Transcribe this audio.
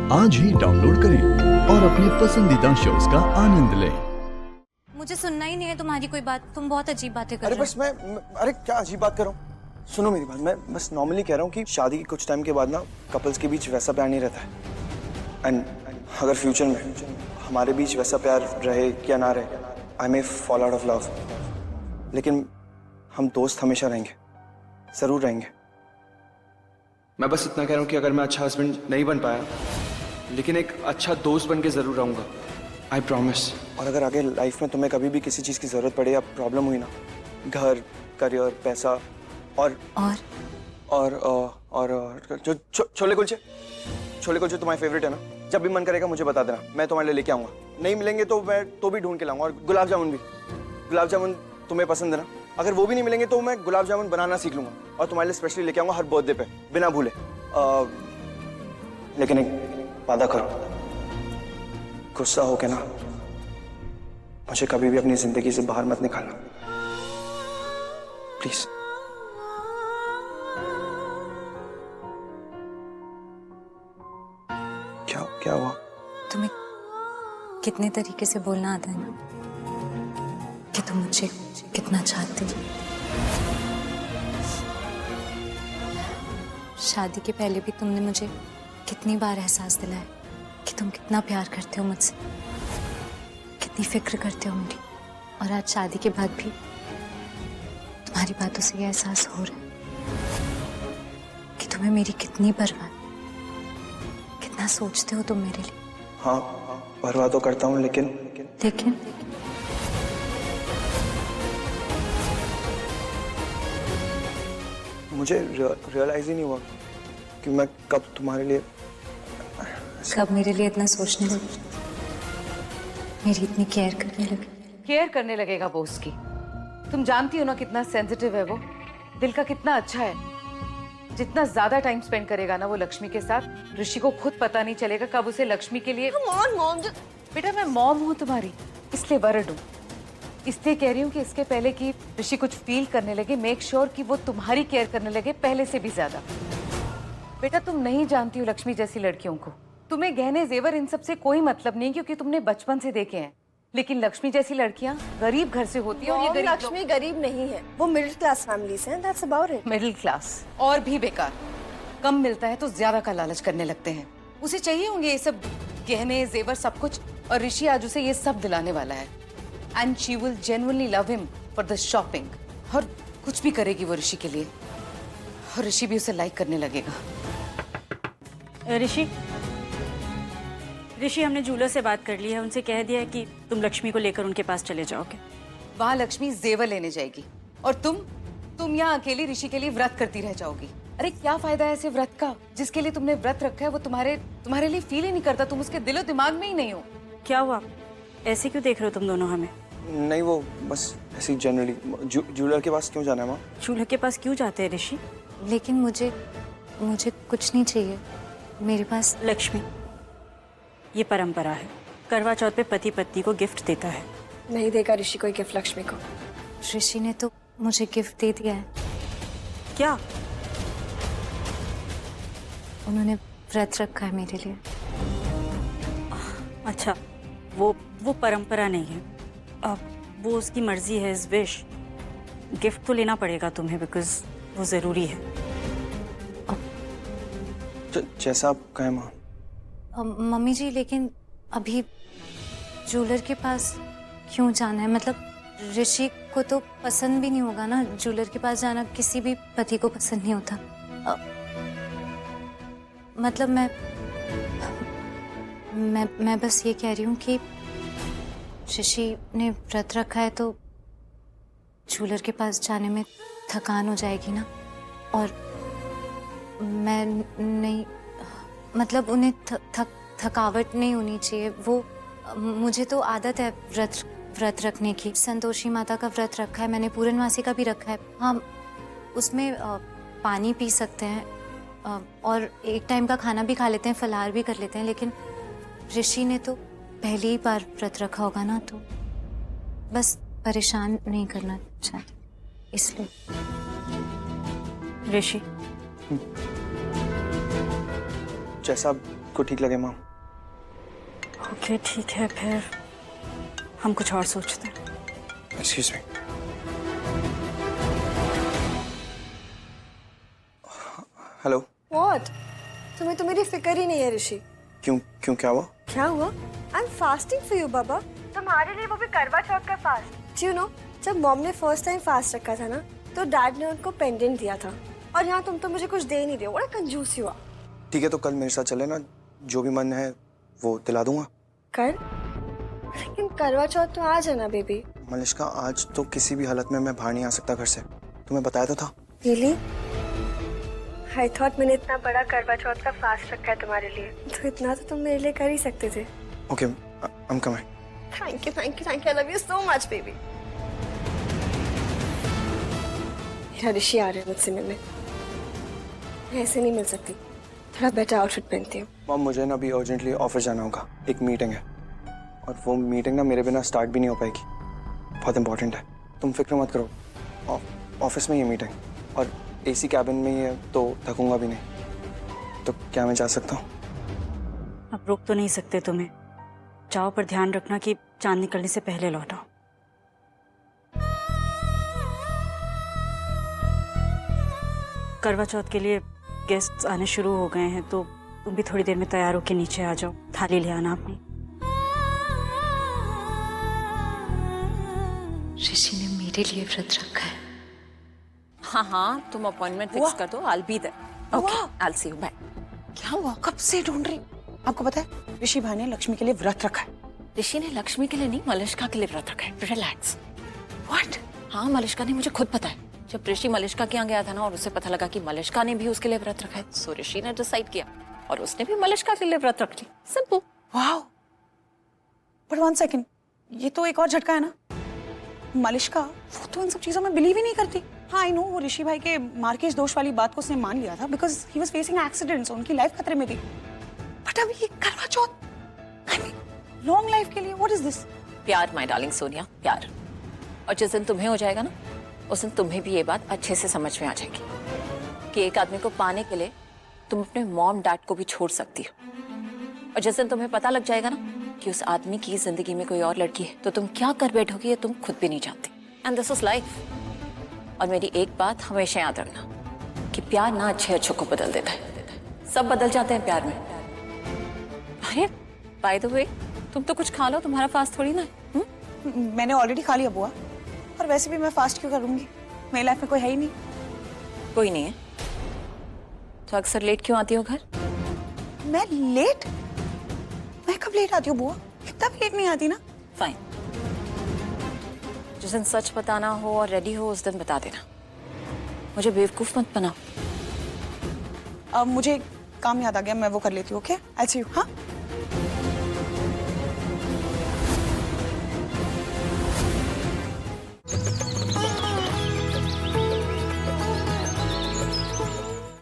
आज ही डाउनलोड करें और अपने पसंदीदा शोज का आनंद लें। मुझे सुनना ही नहीं है तुम्हारी कोई बात। तुम बहुत अजीब बातें कर रहे हो। अरे बस मैं अरे क्या अजीब बात कर रहा हूँ? सुनो मेरी बात, मैं बस नॉर्मली कह रहा हूँ कि शादी के कुछ टाइम के बाद ना कपल्स के बीच वैसा प्यार नहीं रहता है। एंड अगर फ्यूचर में हमारे बीच वैसा प्यार रहे या ना रहे, आई मे फॉल आउट ऑफ लव, लेकिन हम दोस्त हमेशा रहेंगे, जरूर रहेंगे। मैं बस इतना कह रहा हूँ कि अगर मैं अच्छा हस्बैंड नहीं बन पाया, लेकिन एक अच्छा दोस्त बन के जरूर रहूंगा, आई प्रॉमिस। और अगर आगे लाइफ में तुम्हें कभी भी किसी चीज की जरूरत पड़े या प्रॉब्लम हुई ना, घर, करियर, पैसा और छोले कुलचे तुम्हारे फेवरेट है ना, जब भी मन करेगा मुझे बता देना, मैं तुम्हारे लिए लेके आऊंगा। नहीं मिलेंगे तो मैं भी ढूंढ के लाऊंगा। और गुलाब जामुन तुम्हें पसंद है ना, अगर वो भी नहीं मिलेंगे तो मैं गुलाब जामुन बनाना सीख लूंगा और तुम्हारे लिए स्पेशली लेके आऊंगा हर बर्थडे पे, बिना भूले। लेकिन एक वादा करो, गुस्सा हो के ना मुझे कभी भी अपनी जिंदगी से बाहर मत निकालना, प्लीज। क्या हुआ? तुम्हें कितने तरीके से बोलना आता है ना कि तुम मुझे कितना चाहती हो। शादी के पहले भी तुमने मुझे कितनी बार एहसास दिलाया कि तुम कितना प्यार करते हो मुझसे, कितनी फिक्र करते हो मेरी। और आज शादी के बाद भी तुम्हारी बातों से ये एहसास हो रहा है कि तुम्हें मेरी कितनी परवाह, कितना सोचते हो तुम मेरे लिए। हाँ, परवाह तो करता हूँ, लेकिन मुझे रियलाइज ही नहीं हुआ कि मैं कब तुम्हारे लिए, कब मेरे लिए इतना सोचने लगे, मेरी इतनी केयर करने लगे। केयर करने लगेगा वो उसकी। तुम जानती हो ना कितना सेंसिटिव है वो, दिल का कितना अच्छा है। जितना ज्यादा टाइम स्पेंड करेगा ना वो लक्ष्मी के साथ, ऋषि को खुद पता नहीं चलेगा कब उसे लक्ष्मी के लिए। मॉम बेटा, मैं मॉम हूँ तुम्हारी, इसलिए वरड हूँ। इसलिए कह रही हूँ कि इसके पहले कि ऋषि कुछ फील करने लगे, मेक श्योर कि वो तुम्हारी केयर करने लगे पहले से भी ज्यादा। बेटा, तुम नहीं जानती हो लक्ष्मी जैसी लड़कियों को। तुम्हें गहने जेवर इन सब से कोई मतलब नहीं, क्योंकि तुमने बचपन से देखे हैं। लेकिन लक्ष्मी जैसी लड़कियां गरीब घर से होती है। और ये गरीब लक्ष्मी गरीब नहीं है, वो मिडिल क्लास फैमिली से है, that's about it। Middle class और भी बेकार। कम मिलता है तो ज्यादा का लालच करने लगते हैं। उसे चाहिए होंगे ये सब गहने जेवर सब कुछ, और ऋषि आज उसे ये सब दिलाने वाला है। And she will genuinely love him for the shopping. और कुछ भी करेगी वो ऋषि के लिए, और ऋषि भी उसे लाइक करने लगेगा। ऋषि, हमने जूलर से बात कर ली है, उनसे कह दिया है कि तुम लक्ष्मी को लेकर उनके पास चले जाओगे। वहां लक्ष्मी जेवर लेने जाएगी और तुम यहाँ अकेली ऋषि के लिए व्रत करती रह जाओगी। अरे क्या फायदा है ऐसे व्रत का? जिसके लिए तुमने व्रत रखा है वो तुम्हारे लिए फील ही नहीं करता। तुम उसके दिलो दिमाग में ही नहीं हो। क्या हुआ? ऐसे क्यों देख रहे हो तुम दोनों हमें? नहीं, वो बस ऐसे जनरली। जूलर के पास क्यों जाना है माँ? जूलर के पास क्यों जाते हैं ऋषि? लेकिन मुझे कुछ नहीं चाहिए मेरे पास। लक्ष्मी, ये परंपरा है, करवा चौथ पे पति पत्नी को गिफ्ट देता है। नहीं देगा ऋषि कोई गिफ्ट लक्ष्मी को। ऋषि ने तो मुझे गिफ्ट दे दिया है। क्या? उन्होंने व्रत रखा है मेरे लिए। अच्छा, वो परंपरा नहीं है, अब वो उसकी मर्जी है, इज विश। गिफ्ट तो लेना पड़ेगा तुम्हें, बिकॉज वो जरूरी है। जैसा आप कहें माँ। मम्मी जी, लेकिन अभी जूलर के पास क्यों जाना है? मतलब ऋषि को तो पसंद भी नहीं होगा ना, जूलर के पास जाना किसी भी पति को पसंद नहीं होता। मतलब मैं बस ये कह रही हूँ कि ऋषि ने व्रत रखा है तो जूलर के पास जाने में थकान हो जाएगी ना, और मैं नहीं, मतलब उन्हें थकावट नहीं होनी चाहिए। वो मुझे तो आदत है व्रत रखने की। संतोषी माता का व्रत रखा है मैंने, पूर्णमासी का भी रखा है। हम उसमें पानी पी सकते हैं और एक टाइम का खाना भी खा लेते हैं, फलाहार भी कर लेते हैं। लेकिन ऋषि ने तो पहली ही बार व्रत रखा होगा ना, तो बस परेशान नहीं करना चाहती इसलिए। ऋषि, जैसा आपको ठीक लगे मॉम। ओके ठीक है, फिर हम कुछ और सोचते हैं। Excuse me. हेलो। What? तुम्हें तो मेरी फिक्र ही नहीं है ऋषि। क्यों क्यों क्या हुआ? क्या हुआ? I'm fasting for you, बाबा। तुम्हारे लिए वो भी करवा चौथ का फास्ट। Do you know? जब मॉम ने फर्स्ट टाइम फास्ट रखा था ना, तो डैड ने उनको पेंडेंट दिया था, और यहाँ तुम तो मुझे कुछ दे नहीं रहे हो। बड़ा कंजूस हुआ। ठीक है तो कल मेरे साथ चले ना, जो भी मन है वो दिला दूंगा। कर? लेकिन करवा चौथ तो आज है ना बेबी। मलिश्का, आज तो किसी भी हालत में मैं बाहर नहीं आ सकता घर से, तुम्हें बताया तो था। Really? I thought मैंने इतना बड़ा करवा चौथ का फास्ट रखा है तुम्हारे लिए, तो इतना तो तुम मेरे लिए कर ही सकते थे। Okay, I'm coming. Thank you, thank you, thank you. I love you so much, baby. मेरा ऋषि आ रहे हैं मुझसे मिलने। मैं ऐसे नहीं मिल सकती, थोड़ा बेटर आउटफिट पहनती हूँ। मॉम, मुझे ना अभी अर्जेंटली ऑफिस जाना होगा, एक मीटिंग है, और वो मीटिंग ना मेरे बिना स्टार्ट भी नहीं हो पाएगी। बहुत इंपॉर्टेंट है, तुम फिक्र मत करो। ऑफिस में ही मीटिंग, और एसी कैबिन में ही है, तो थकूंगा भी नहीं। तो क्या मैं जा सकता हूँ? अब रोक तो नहीं सकते तुम्हें, जाओ, पर ध्यान रखना कि चांद निकलने से पहले लौटो। करवा चौथ के लिए गेस्ट्स आने शुरू हो गए हैं, तो तुम भी थोड़ी देर में तैयार होकर नीचे आ जाओ। थाली ले आना अपनी। ऋषि ने मेरे लिए व्रत रखा है। हाँ हाँ, तुम अपॉइंटमेंट फिक्स कर दो, I'll be there. Okay, I'll see you. Bye. क्या हुआ? कब से ढूंढ रही? आपको पता है ऋषि भाई ने लक्ष्मी के लिए व्रत रखा है। ऋषि ने लक्ष्मी के लिए नहीं, मलिश्का के लिए व्रत रखा है। रिलैक्स। What? हाँ, मलिश्का ने मुझे खुद पता है। जब ऋषि मलिश्का के यहाँ गया था ना, और उसे पता लगा कि मलिश्का ने भी उसके लिए व्रत रखा है, सो ऋषि ने डिसाइड किया और उसने भी मलिश्का के लिए व्रत रख लिया। सिंपल। वाओ। पर 1 सेकंड, ये तो एक और झटका है ना। मलिश्का वो तो इन सब चीजों में बिलीव ही नहीं करती। हाँ आई नो, वो ऋषि भाई के मार्केश दोष वाली बात को उसने मान लिया था, because he was facing accidents, उनकी लाइफ खतरे में थी। बट अब ये करवा चौथ, आई मीन लॉन्ग लाइफ के लिए, व्हाट इज दिस? प्यार माय डार्लिंग सोनिया, प्यार। और जिस दिन तुम्हें हो जाएगा ना, उस दिन तुम्हें भी ये बात अच्छे से समझ में आ जाएगी कि एक आदमी को पाने के लिए तुम अपने मॉम डैड को भी छोड़ सकती हो। और जिस दिन तुम्हें पता लग जाएगा ना कि उस आदमी की जिंदगी में कोई और लड़की है, तो तुम क्या कर बैठोगी ये तुम खुद भी नहीं जानती। And this is life. और मेरी एक बात हमेशा याद रखना कि प्यार ना अच्छे अच्छों को बदल देता है, सब बदल जाते हैं प्यार में। अरे बाय द वे, तुम तो कुछ खा लो, तुम्हारा फास्ट थोड़ी ना है। मैंने ऑलरेडी खा लिया बुआ, और वैसे भी मैं फास्ट क्यों करूंगी, मेरी लाइफ में कोई है ही नहीं। कोई नहीं है तो अक्सर लेट क्यों आती हो घर? मैं लेट? मैं कब लेट आती हूँ बुआ? इतना भी लेट नहीं आती ना। फाइन, जिस दिन सच बताना हो और रेडी हो उस दिन बता देना, मुझे बेवकूफ मत बनाओ। अब मुझे काम याद आ गया, मैं वो कर लेती हूँ। Okay, I see you. हाँ।